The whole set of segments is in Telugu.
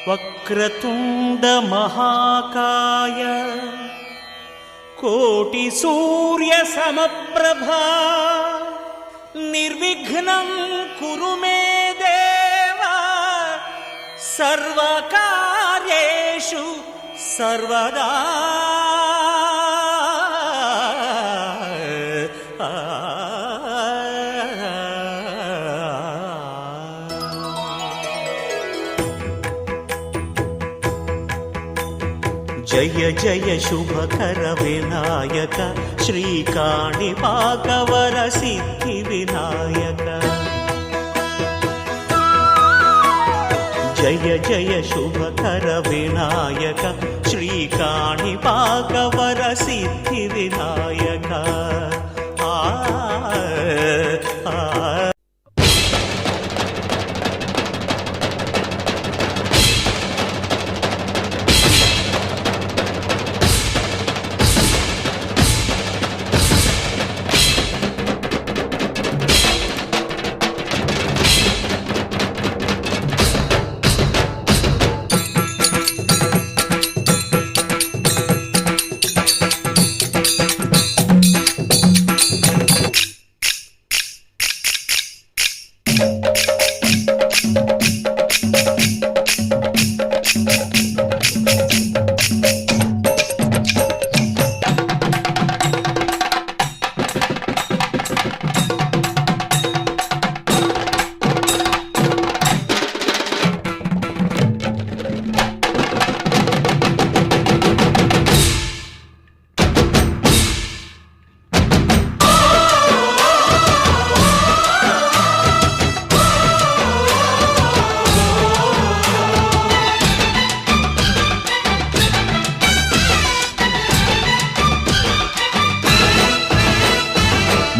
వక్రతుండ మహాకాయ కోటి సూర్య సమప్రభా నిర్విఘ్నం కురు మే దేవా సర్వకార్యేషు సర్వదా. జయ జయ శుభకర వినాయక శ్రీకాణిపాకవర సిద్ధి వినాయక. జయ జయ శుభకర వినాయక శ్రీకాణిపాకవర సిద్ధి వినాయక.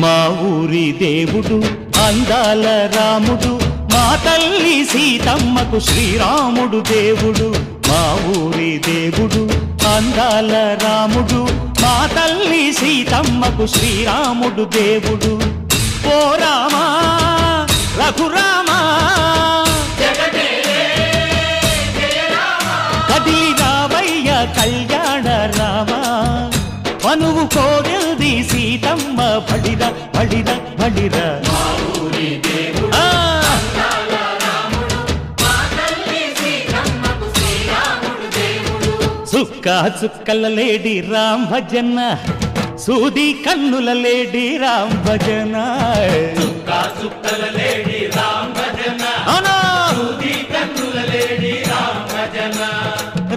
మా ఊరి దేవుడు అందాల రాముడు, మా తల్లి సీతమ్మకు శ్రీరాముడు దేవుడు. మా ఊరి దేవుడు అందాల రాముడు, మా తల్లి సీతమ్మకు శ్రీరాముడు దేవుడు. ఓ రామా రఘురామా కదిలి రావయ్య కళ్యాణ రామా, మనువు కోరెల్ది సీతమ్మ బడిర బడిర బడిర. సుక్క చుక్కల లేడి రామ్ భజన, సూది కన్నుల లేడి రామ్ భజన.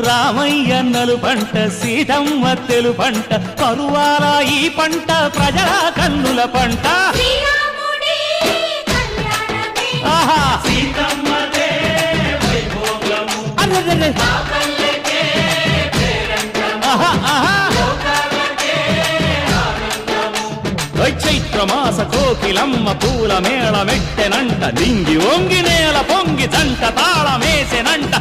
రామయ్య నలు పంట సీతమ్మ తెలు పంట, కరువాల ఈ పంట ప్రజల కన్నుల పంట. చైత్రమాస కోకిలమ్మ పూల మేళ మెట్టెనంట, దింగి ఒంగి నేల పొంగి జంట తాళమేసెనంట.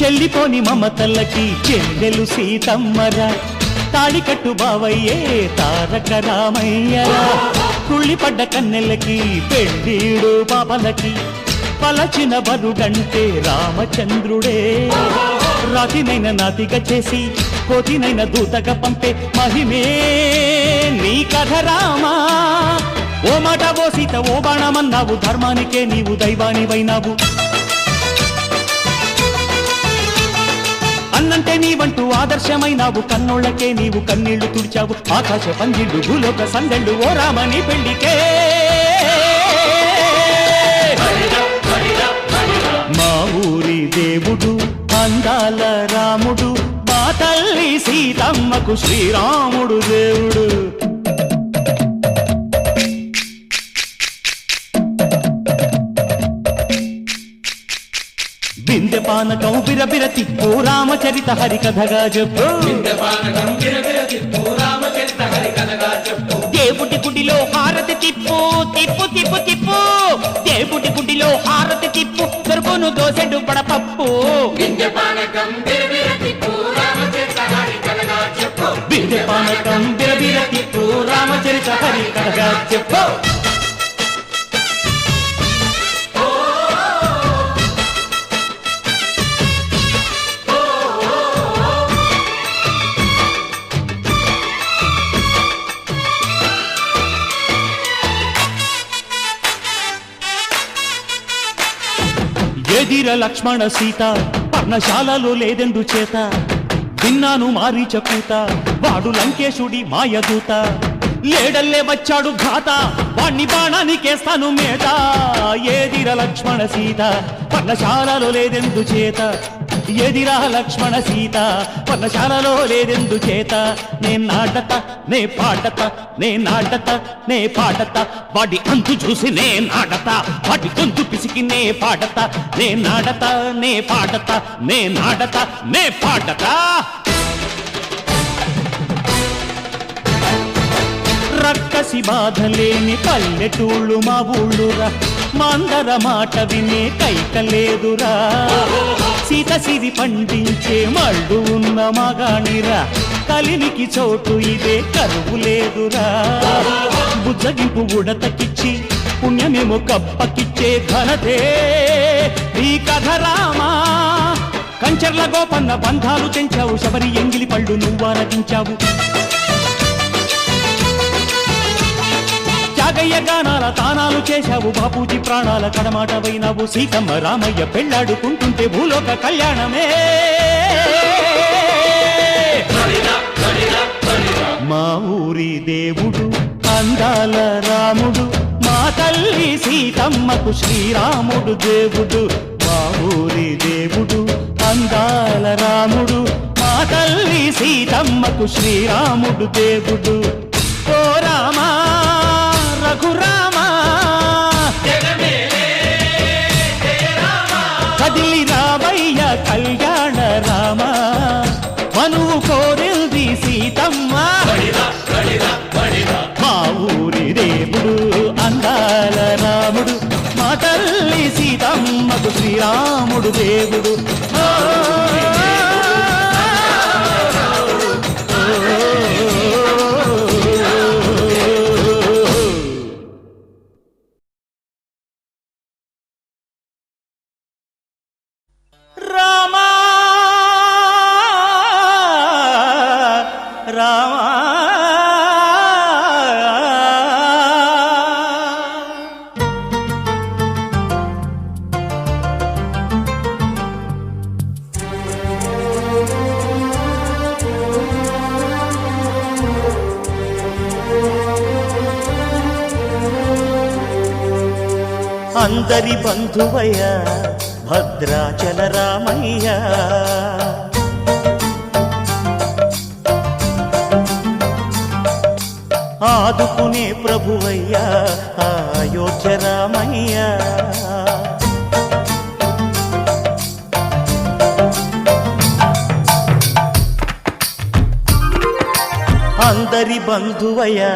చెల్లిపోని మమతల్లకి చెల్లెలు సీతమ్మరా, తాళికట్టు బావయ్యే తారక రామయ్యరా. కుళ్ళిపడ్డ కన్నెలకి పెళ్ళీడు పాపలకి, పలచిన బరుగంటే రామచంద్రుడే. రాతినైన నాతిగా చేసి కోతినైన దూతగా పంపే మహిమే నీ కథ రామా. ఓ మాట ఓ సీత ఓ బాణమన్నావు, ధర్మానికే నీవు దైవానివైనావు. అన్నంటే నీవంటూ ఆదర్శమైనావు, కన్నోళ్ళకే నీవు కన్నీళ్లు తుడిచావు. ఆకాశ పందిళ్ళు భూలోక సందళ్ళు ఓ రామని పెళ్లికే. మా ఊరి దేవుడు అందాల రాముడు, మా తల్లి సీతమ్మకు శ్రీరాముడు దేవుడు. బిందె పానకం బిరబిర తిప్పు రామచరిత హరికథగా చెప్పు దేవుడి గుడిలో హారతి తిప్పు తిప్పు తిప్పు తిప్పు దేవుడి గుడిలో హారతి తిప్పు దొరుకును దోసెడు పడపప్పు బిందె పానకం బిరబిర తిప్పు రామచరిత హరికథగా చెప్పు ఎదిర లక్ష్మణ సీత పర్ణశాలలో లేదెందు చేత విన్నాను మారీచ కూత వాడు లంకేశుడి మాయదూత లేడల్లే వచ్చాడు ఘాత వాణ్ణి బాణానికేస్తాను మేత ఎదిర లక్ష్మణ సీత పర్ణశాలలో లేదెందు చేత ఎదిరా లక్ష్మణ సీత పర్ణశాలలో లేదెందు చేత నే నాటత నే పాటత నే నాటత నే పాటత వాడి అంతు చూసి నే నాటత వాడి గొంతు పిసికి నే పాటత నే నాటత నే పాటత నే నాటత నే పాటత రక్కసి బాధలేని పల్లెటూళ్ళు మా ఊళ్ళురా మాందర మాట వినే కైకలేదురా సీత సిరి పండించే మళ్ళు ఉన్న మగాణిరా కలినికి చోటు ఇదే కరువు లేదురా బుజ్జగింపు ఉడతకిచ్చి పుణ్యమేమో కప్పకిచ్చే ఘనతే ఈ కథ రామా కంచర్ల గోపన్న బంధాలు తెంచావు శబరి ఎంగిలి పళ్ళు నువ్వారగించావు త్యాగయ్య గానాల తానాలు చేశావు బాపూజీ ప్రాణాల కడమాట వైనావు సీతమ్మ రామయ్య పెళ్ళాడుకుంటుంటే భూలోక కళ్యాణమే మా ఊరి దేవుడు అందాల రాముడు మా తల్లి సీతమ్మకు శ్రీరాముడు దేవుడు మా ఊరి దేవుడు అందాల రాముడు మా తల్లి సీతమ్మకు శ్రీరాముడు దేవుడు ఓ రామా రఘురామా కదిలి రామయ్య కళ్యాణ రామ మనువు కోరిల్ది సీతమ్మ మా ఊరి దేవుడు అందాల రాముడు మా తల్లి సీతమ్మకు శ్రీరాముడు దేవుడు రామా రామా అందరి బంధువయ్య భద్రాచల రామయ్య ఆదుకునే ప్రభువయ్యా అయోధ్య రామయ్య అందరి బంధువయ్యా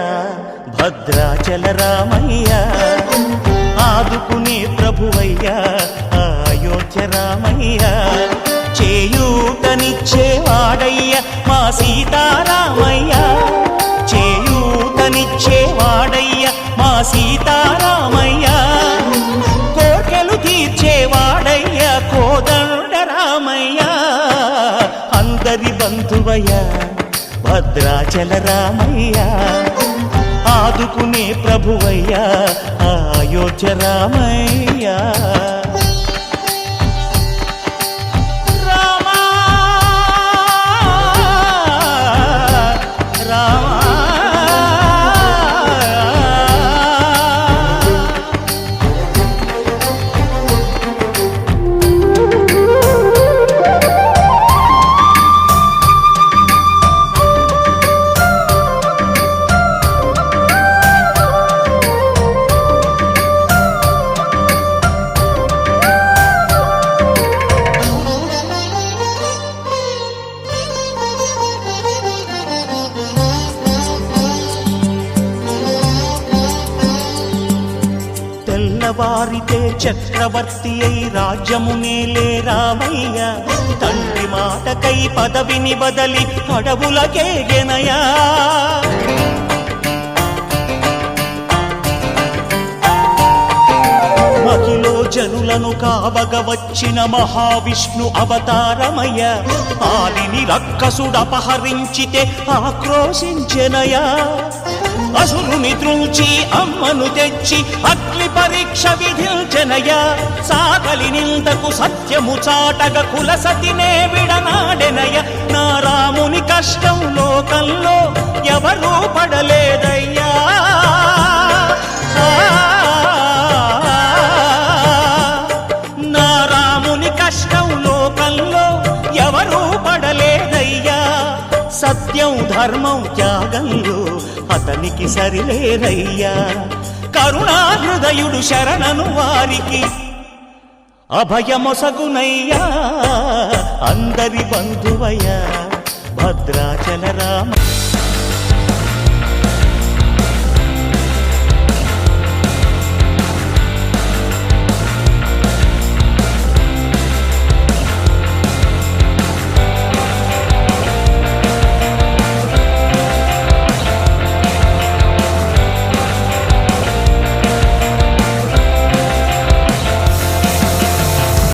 భద్రాచల రామయ్య ఆదుకునే ప్రభువయ్యా అయోధ్య రామయ్య చేయూతనిచ్చేవాడయ్య మా సీతారామయ్య చేయూతనిచ్చేవాడయ్య మా సీతారామయ్య కోర్కెలు తీర్చేవాడయ్య కోదండ రామయ్య అందరి బంధువయ్య భద్రాచల రామయ్య ఆదుకునే ప్రభువయ్య అయోధ్య రామయ్య చక్రవర్తి అయి రాజ్యమునేలే రామయ్య తండ్రి మాటకై పదవిని బదలి అడవులకేగెనయా మహిలో జనులను కావగ వచ్చిన మహావిష్ణు అవతారమయ్య ఆలిని రక్కసుడపహరించితే ఆక్రోశించెనయా అసురుని త్రుంచి అమ్మను తెచ్చి అగ్ని పరీక్ష విధించెనయా సాగలి నిందకు సత్యము చాటగ కులసతినే విడనాడెనయ నా రాముని కష్టం లోకంలో ఎవరూ పడలేదయ్యా నా రాముని కష్టం లోకంలో ఎవరూ పడలేదయ్యా సత్యం ధర్మం త్యాగంలో అతనికి సరిలేరయ్యా కరుణాహృదయుడు శరణను వారికి అభయమొసగునయ్యా అందరి బంధువయ్యా భద్రాచల రామ